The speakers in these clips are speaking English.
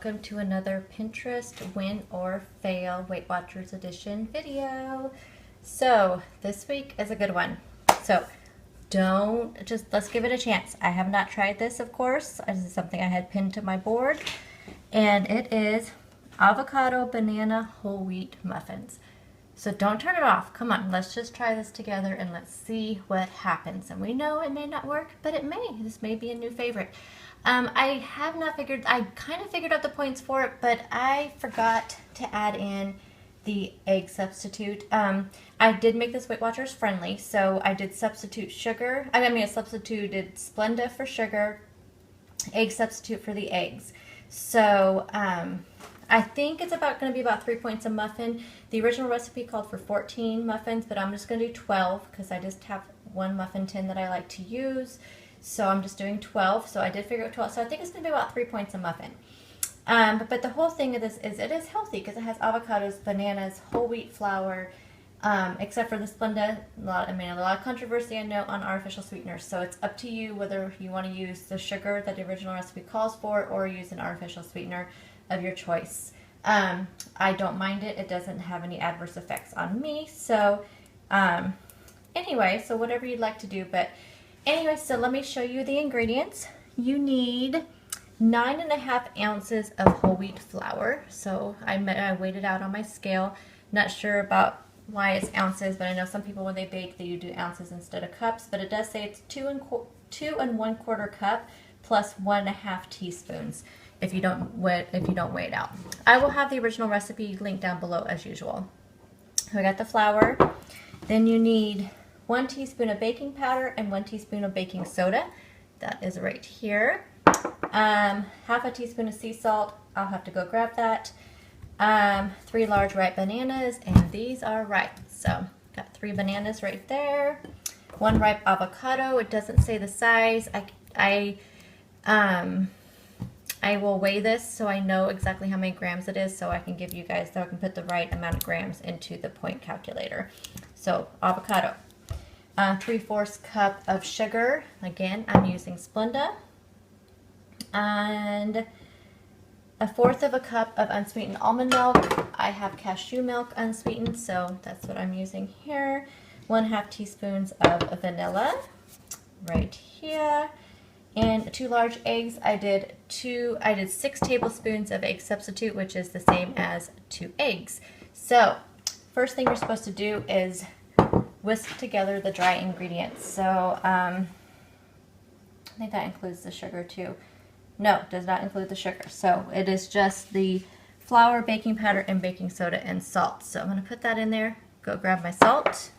welcome to another Pinterest Win or Fail Weight Watchers Edition video. So this week is a good one. So let's give it a chance. I have not tried this, of course. This is something I had pinned to my board, and it is avocado banana whole wheat muffins. So don't turn it off. Come on, let's just try this together and let's see what happens. And we know it may not work, but it may. This may be a new favorite. I kind of figured out the points for it, but I forgot to add in the egg substitute. I did make this Weight Watchers friendly, so I did substitute sugar. I substituted Splenda for sugar, egg substitute for the eggs. So I think it's going to be about 3 points a muffin. The original recipe called for 14 muffins, but I'm just going to do 12 because I just have one muffin tin that I like to use. So I'm just doing 12. So I did figure out 12. So I think it's going to be about 3 points a muffin. But the whole thing of this is it is healthy because it has avocados, bananas, whole wheat flour, except for the Splenda. A lot of controversy I know on artificial sweeteners. So it's up to you whether you want to use the sugar that the original recipe calls for or use an artificial sweetener of your choice. I don't mind it. It doesn't have any adverse effects on me. So anyway, so whatever you'd like to do. But anyway, so let me show you the ingredients. You need 9.5 ounces of whole wheat flour. So I weighed it out on my scale. Not sure about why it's ounces, but I know some people when they bake they do ounces instead of cups. But it does say it's 2 1/4 cup plus 1.5 teaspoons. If you don't weigh it out. I will have the original recipe linked down below as usual. So I got the flour. Then you need 1 teaspoon of baking powder and 1 teaspoon of baking soda. That is right here. Half a teaspoon of sea salt. I'll have to go grab that. 3 large ripe bananas, and these are ripe. So got 3 bananas right there. 1 ripe avocado. It doesn't say the size. I will weigh this so I know exactly how many grams it is, so I can give you guys, so I can put the right amount of grams into the point calculator. So avocado, 3/4 cup of sugar. Again, I'm using Splenda, and 1/4 cup of unsweetened almond milk. I have cashew milk unsweetened, so that's what I'm using here. 1/2 teaspoons of vanilla, right here. And 2 large eggs. I did 6 tablespoons of egg substitute, which is the same as 2 eggs. So first thing you're supposed to do is whisk together the dry ingredients. So I think that includes the sugar too. No, it does not include the sugar. So it is just the flour, baking powder, and baking soda and salt. So I'm going to put that in there. Go grab my salt.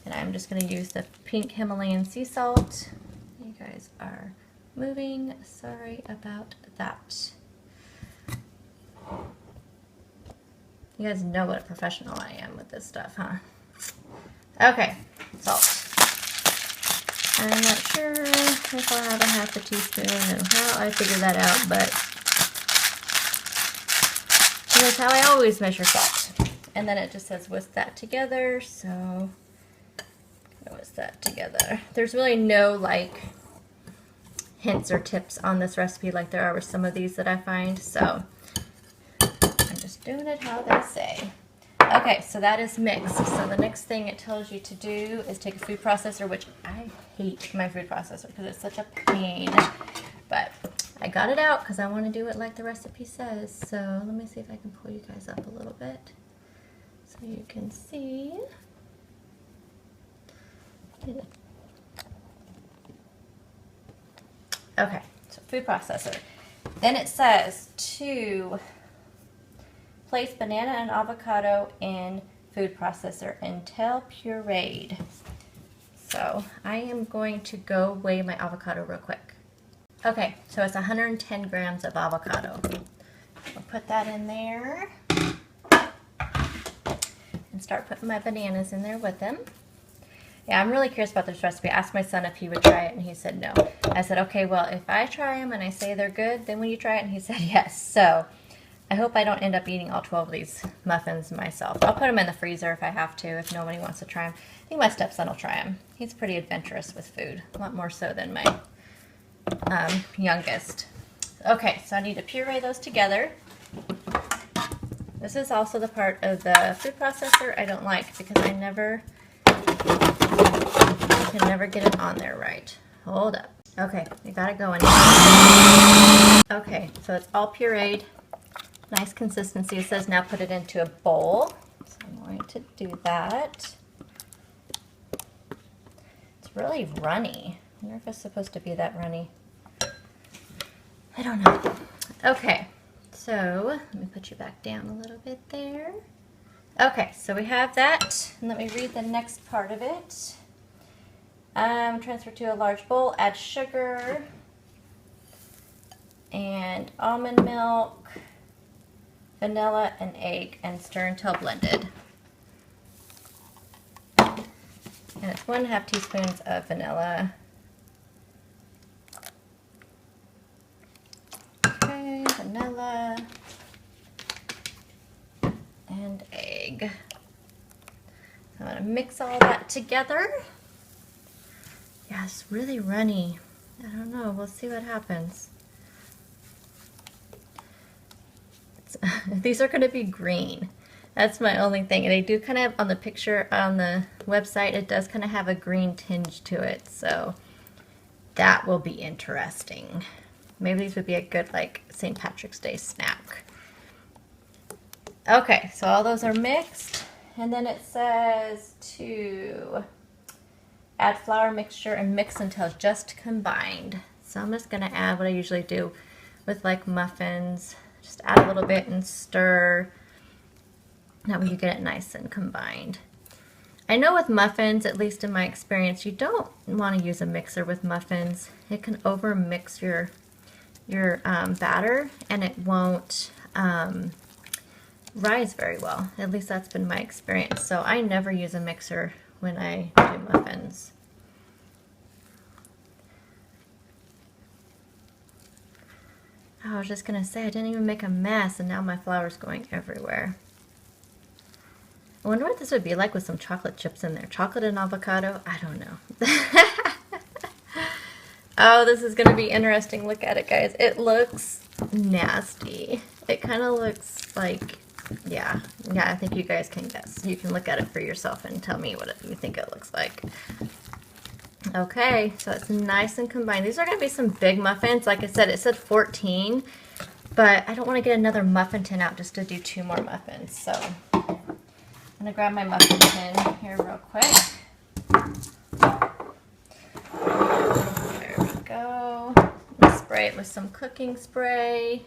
And I'm just going to use the pink Himalayan sea salt. You guys are moving. Sorry about that. You guys know what a professional I am with this stuff, huh? Okay, salt. I'm not sure if I'll have a half a teaspoon and how I figured that out, but that's how I always measure salt. And then it just says whisk that together, so whisk that together. There's really no hints or tips on this recipe like there are with some of these that I find, so I'm just doing it how they say. Okay, so that is mixed. So the next thing it tells you to do is take a food processor, which I hate my food processor because it's such a pain, but I got it out because I want to do it like the recipe says. So let me see if I can pull you guys up a little bit so you can see. Okay, so food processor. Then it says to place banana and avocado in food processor until pureed. So I am going to go weigh my avocado real quick. Okay, so it's 110 grams of avocado. I'll put that in there and start putting my bananas in there with them. Yeah, I'm really curious about this recipe. I asked my son if he would try it, and he said no. I said, okay, well, if I try them and I say they're good, then will you try it? And he said yes. So I hope I don't end up eating all 12 of these muffins myself. I'll put them in the freezer if I have to, if nobody wants to try them. I think my stepson will try them. He's pretty adventurous with food, a lot more so than my youngest. Okay, so I need to puree those together. This is also the part of the food processor I don't like because I can never get it on there right. Hold up. Okay, we got it going. Okay, so it's all pureed. Nice consistency. It says now put it into a bowl. So I'm going to do that. It's really runny. I wonder if it's supposed to be that runny. I don't know. Okay, so let me put you back down a little bit there. Okay, so we have that. And let me read the next part of it. Transfer to a large bowl, add sugar and almond milk, vanilla, and egg, and stir until blended. And it's 1.5 teaspoons of vanilla. Okay, vanilla and egg. So I'm going to mix all that together. Yeah, it's really runny. I don't know. We'll see what happens. These are going to be green. That's my only thing. And they do kind of, on the picture on the website, it does kind of have a green tinge to it. So that will be interesting. Maybe these would be a good, like, St. Patrick's Day snack. Okay, so all those are mixed. And then it says to add flour mixture and mix until just combined. So I'm just going to add what I usually do with like muffins. Just add a little bit and stir. That way you get it nice and combined. I know with muffins, at least in my experience, you don't want to use a mixer with muffins. It can over mix your batter and it won't rise very well. At least that's been my experience. So I never use a mixer when I do muffins. Oh, I was just going to say, I didn't even make a mess, and now my flour's going everywhere. I wonder what this would be like with some chocolate chips in there. Chocolate and avocado? I don't know. Oh, this is going to be interesting. Look at it, guys. It looks nasty. It kind of looks like... Yeah, I think you guys can guess. You can look at it for yourself and tell me what you think it looks like. Okay, so it's nice and combined. These are going to be some big muffins. Like I said, it said 14, but I don't want to get another muffin tin out just to do 2 more muffins. So I'm going to grab my muffin tin here real quick. There we go. Let's spray it with some cooking spray.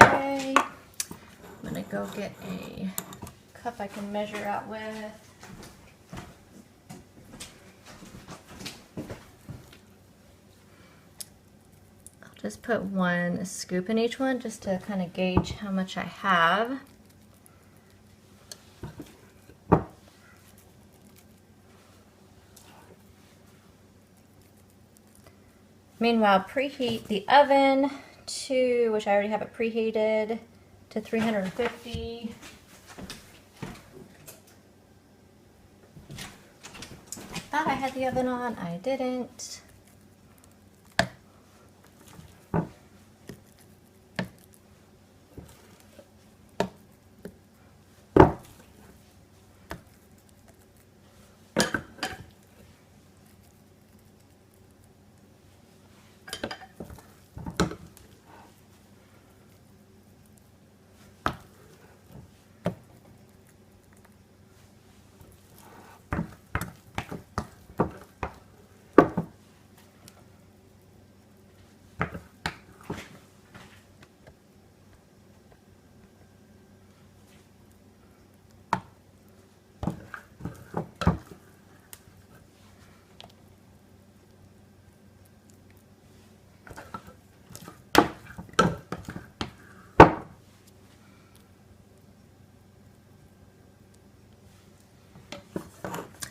Okay, I'm going to go get a cup I can measure out with. I'll just put 1 scoop in each one just to kind of gauge how much I have. Meanwhile, preheat the oven to, which I already have it preheated, to 350. I thought I had the oven on, I didn't.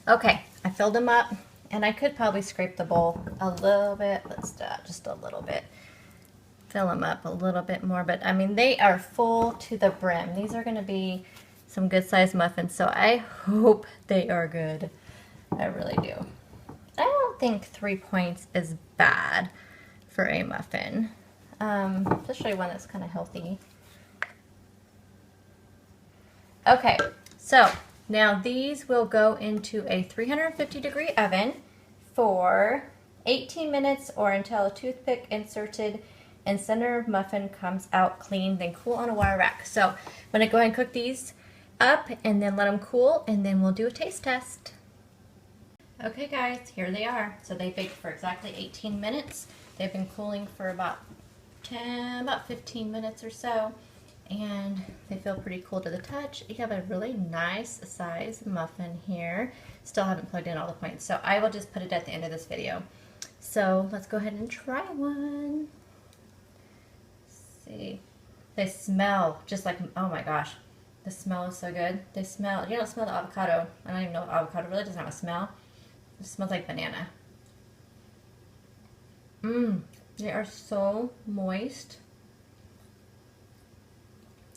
Okay, I filled them up, and I could probably scrape the bowl a little bit. Let's do just a little bit. Fill them up a little bit more, but I mean, they are full to the brim. These are going to be some good sized muffins. So I hope they are good. I really do. I don't think 3 points is bad for a muffin, especially one that's kind of healthy. Okay, so now these will go into a 350-degree oven for 18 minutes or until a toothpick inserted and center muffin comes out clean, then cool on a wire rack. So I'm going to go ahead and cook these up and then let them cool, and then we'll do a taste test. Okay guys, here they are. So they baked for exactly 18 minutes. They've been cooling for about 15 minutes or so, and they feel pretty cool to the touch. You have a really nice size muffin here. Still haven't plugged in all the points, so I will just put it at the end of this video. So let's go ahead and try one. Let's see. They smell just like, oh my gosh, the smell is so good. They smell, you don't smell the avocado. I don't even know if avocado really doesn't have a smell. It smells like banana. They are so moist.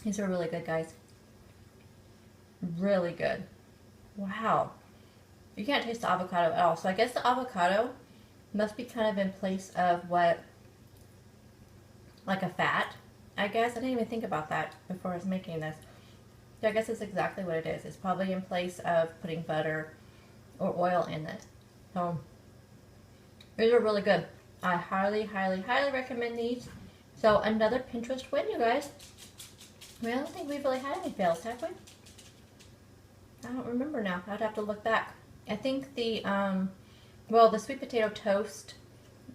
These are really good, guys. Really good. Wow. You can't taste the avocado at all. So I guess the avocado must be kind of in place of what, like a fat, I guess. I didn't even think about that before I was making this. So I guess it's exactly what it is. It's probably in place of putting butter or oil in it. So these are really good. I highly, highly, highly recommend these. So another Pinterest win, you guys. I don't think we've really had any fails, have we? I don't remember now. I'd have to look back. I think the, well, the sweet potato toast,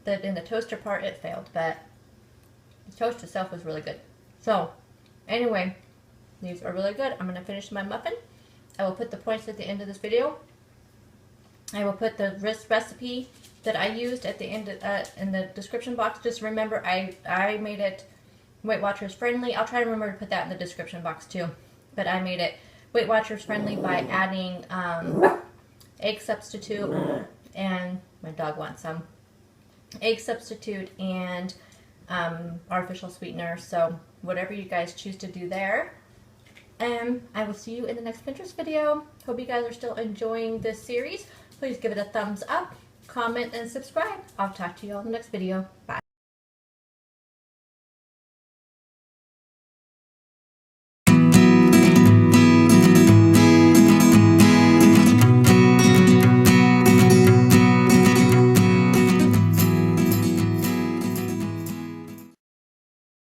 that in the toaster part, it failed, but the toast itself was really good. So, anyway, these are really good. I'm going to finish my muffin. I will put the points at the end of this video. I will put the recipe that I used at the end in the description box. Just remember, I made it Weight Watchers friendly. I'll try to remember to put that in the description box too. But I made it Weight Watchers friendly by adding egg substitute, and my dog wants some egg substitute and artificial sweetener. So whatever you guys choose to do there. I will see you in the next Pinterest video. Hope you guys are still enjoying this series. Please give it a thumbs up, comment, and subscribe. I'll talk to you all in the next video. Bye.